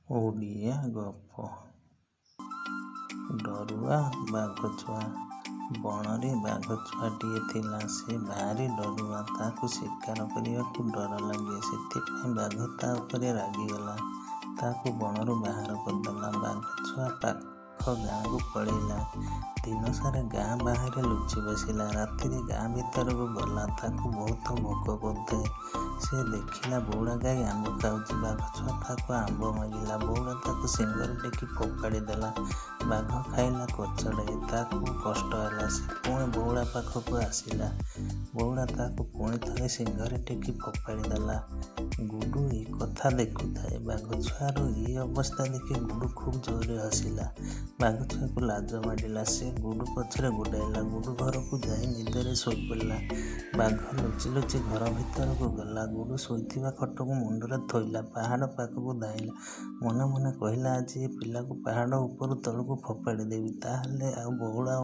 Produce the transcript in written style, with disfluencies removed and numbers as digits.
ଓଡ଼ିଆ ଗପ। ଡରୁଆ ବାଘଛୁଆ। ବଣରେ ବାଘଛୁଆଟିଏ ଥିଲା। ସେ ଭାରି ଡରୁଆ। ତାକୁ ଶିକାର କରିବାକୁ ଡର ଲାଗେ। ସେଥିପାଇଁ ବାଘ ତା ଉପରେ ରାଗିଗଲା। ତାକୁ ବଣରୁ ବାହାର କରିଦେଲା। ବାଘଛୁଆ ପାଖ ଗାଁକୁ ପଳେଇଲା। ଦିନସାରା ଗାଁ ବାହାରେ ଲୁଚି ବସିଲା। ରାତିରେ ଗାଁ ଭିତରକୁ ଗଲା। ତାକୁ ବହୁତ ଭୋକ କରୁଥାଏ। ସେ ଦେଖିଲା ବଉଳା ଗାଈ ଆମ୍ବ ଖାଉଛି। ବାଘଛୁଆ ତାକୁ ଆମ୍ବ ମାଗିଲା। ବଉଳା ତାକୁ ଶିଙ୍ଗରେ ଟେକି ଫୋପାଡ଼ି ଦେଲା। ବାଘ ଖାଇଲା କଚଡ଼ାଏ। ତାକୁ କଷ୍ଟ ହେଲା। ସେ ପୁଣି ବଉଳା ପାଖକୁ ଆସିଲା। ବଉଳା ତାକୁ ପୁଣି ଥରେ ଶିଙ୍ଗରେ ଟେକି ଫୋପାଡ଼ି ଦେଲା। ଗୁଡୁ ଏ କଥା ଦେଖୁଥାଏ। ବାଘଛୁଆର ଏ ଅବସ୍ଥା ଦେଖି ଗୁଡୁ ଖୁବ୍ ଜୋରରେ ହସିଲା। ବାଘଛୁଆକୁ ଲାଜ ମାଡ଼ିଲା। ସେ ଗୁଡୁ ପଛରେ ଗୋଡ଼ାଇଲା। ଗୁଡୁ ଘରକୁ ଯାଇ ନିଦରେ ଶୋଇପଡ଼ିଲା। ବାଘ ଲୁଚି ଲୁଚି ଘର ଭିତରକୁ ଗଲା। ଗୁଡୁ ଶୋଇଥିବା ଖଟକୁ ମୁଣ୍ଡରେ ଥୋଇଲା। ପାହାଡ଼ ପାଖକୁ ଧାଇଁଲା। ମନେ ମନେ କହିଲା, ଆଜି ଏ ପିଲାକୁ ପାହାଡ଼ ଉପରୁ ତଳକୁ ଫୋପାଡ଼ି ଦେବି। ତାହେଲେ ଆଉ ବଉଳା